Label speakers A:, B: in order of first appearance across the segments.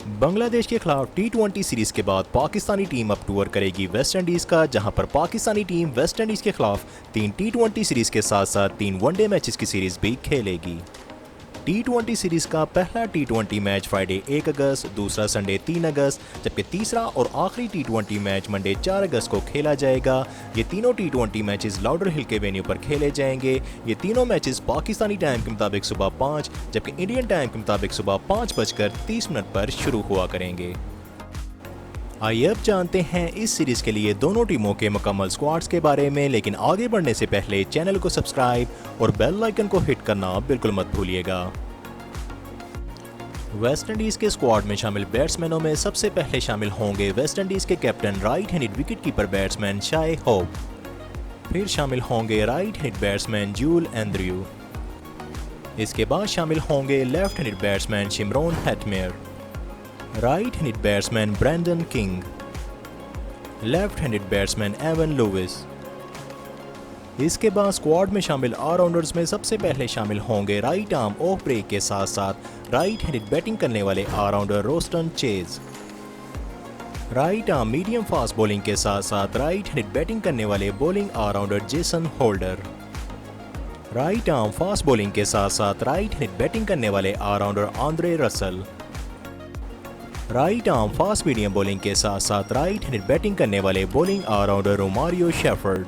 A: बांग्लादेश के खिलाफ टी20 सीरीज के बाद पाकिस्तानी टीम अब टूर करेगी वेस्ट इंडीज का, जहां पर पाकिस्तानी टीम वेस्ट इंडीज के खिलाफ 3 टी20 सीरीज के साथ साथ 3 वनडे मैचेस की सीरीज भी खेलेगी। टी20 सीरीज का पहला टी20 मैच फ्राइडे 1 अगस्त, दूसरा संडे 3 अगस्त, जबकि तीसरा और आखिरी टी20 मैच मंडे 4 अगस्त को खेला जाएगा। ये तीनों टी20 मैचेस लाउडर हिल के वेन्यू पर खेले जाएंगे। ये तीनों मैचेस पाकिस्तानी टाइम के मुताबिक सुबह 5, जबकि इंडियन टाइम के मुताबिक सुबह 5:30 पर शुरू हुआ करेंगे। आइए अब जानते हैं इस सीरीज के लिए दोनों टीमों के मुकम्मल स्क्वाड्स के बारे में, लेकिन आगे बढ़ने से पहले चैनल को सब्सक्राइब और बेल आइकन को हिट करना बिल्कुल मत भूलिएगा। वेस्ट इंडीज के स्क्वाड में शामिल बैट्समैनों में सबसे पहले शामिल होंगे वेस्ट इंडीज के captain right handed wicket keeper batsman Shai Hope. फिर शामिल होंगे right handed batsman Jewel Andrew. इसके बाद शामिल होंगे left handed batsman Shimron Hetmyer, right handed batsman Brandon King, left handed batsman Evin Lewis. इसके बाद स्क्वाड में शामिल ऑलराउंडर्स में सबसे पहले शामिल होंगे राइट आर्म ऑफ ब्रेक के साथ साथ राइट हैंडेड बैटिंग करने वाले allrounder Roston Chase, right arm medium fast bowling के साथ साथ राइट हैंडेड बैटिंग करने वाले bowling allrounder Jason Holder, right arm fast bowling के साथ साथ राइट हैंडेड बैटिंग करने वाले allrounder Andre Russell, right arm fast medium bowling के साथ साथ राइट हैंडेड बैटिंग करने वाले बॉलिंग ऑलराउंडर रोमारियो शेफर्ड।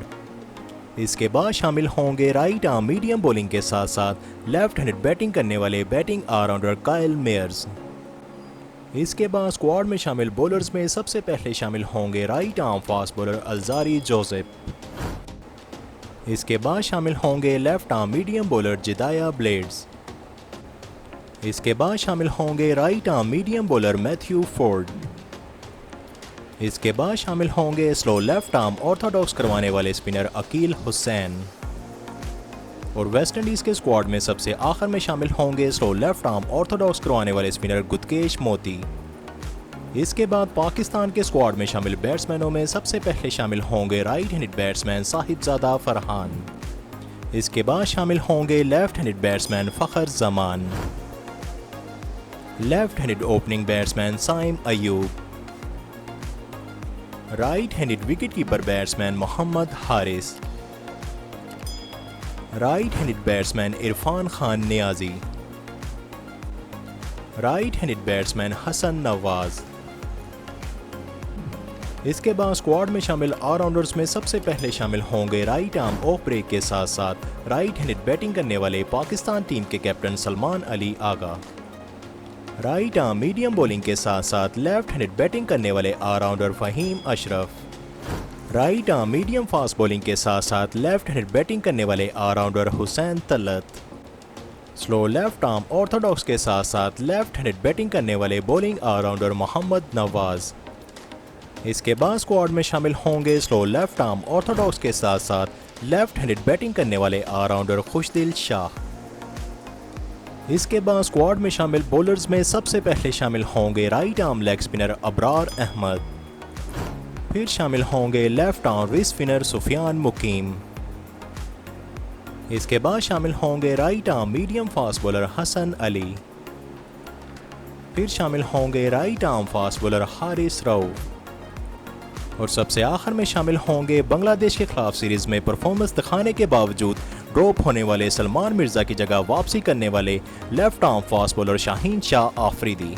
A: इसके बाद शामिल होंगे राइट आर्म मीडियम बॉलिंग के साथ साथ लेफ्ट हैंडेड बैटिंग करने वाले बैटिंग ऑलराउंडर काइल मेयर्स। इसके बाद स्क्वाड में शामिल बॉलर्स में सबसे पहले शामिल होंगे right arm fast bowler Alzarri Joseph. इसके बाद शामिल होंगे left arm medium bowler Jediah Blades. इसके बाद शामिल होंगे right arm medium bowler Matthew Forde. इसके बाद शामिल होंगे स्लो लेफ्ट आर्म ऑर्थोडॉक्स करवाने वाले स्पिनर अकील हुसैन। और वेस्ट इंडीज के स्क्वाड में सबसे आखिर में शामिल होंगे स्लो लेफ्ट आर्म ऑर्थोडॉक्स करवाने वाले स्पिनर गुतकेश मोती। इसके बाद पाकिस्तान के स्क्वाड में शामिल बैट्समैनों में सबसे पहले शामिल होंगे right handed batsman Sahibzada Farhan. इसके बाद शामिल होंगे left handed batsman Fakhar Zaman, left handed opening batsman Saim Ayub, right handed wicket keeper batsman Mohammad Haris, right handed batsman Irfan Khan Niazi, right handed batsman Hasan Nawaz. इसके बाद स्क्वाड में शामिल ऑलराउंडर्स में सबसे पहले शामिल होंगे राइट आर्म ऑफ ब्रेक के साथ साथ राइट हैंडेड बैटिंग करने वाले पाकिस्तान टीम के captain Salman Ali Agha, right arm medium bowling के साथ साथ लेफ्ट हैंडेड बैटिंग करने वाले allrounder Faheem Ashraf, right arm medium fast bowling के साथ साथ लेफ्ट हैंडेड बैटिंग करने वाले allrounder Hussain Talat, slow left arm orthodox के साथ साथ लेफ्ट हैंडेड बैटिंग करने वाले बॉलिंग ऑलराउंडर मोहम्मद नवाज। इसके बाद स्क्वाड में शामिल होंगे स्लो लेफ्ट आर्म ऑर्थोडॉक्स के साथ साथ लेफ्ट हैंडेड बैटिंग करने वाले ऑलराउंडर खुशदिल शाह। इसके बाद स्क्वाड में शामिल बॉलर्स में सबसे पहले शामिल होंगे right arm leg spinner Abrar Ahmed. फिर शामिल होंगे left arm wrist spinner Sufiyan Muqeem. इसके बाद शामिल होंगे right arm medium fast bowler Hasan Ali. फिर शामिल होंगे right arm fast bowler Haris Rauf. और सबसे आखिर में शामिल होंगे बांग्लादेश के खिलाफ सीरीज में परफॉर्मेंस दिखाने के बावजूद ड्रॉप होने वाले सलमान मिर्जा की जगह वापसी करने वाले left arm fast bowler Shaheen Shah Afridi.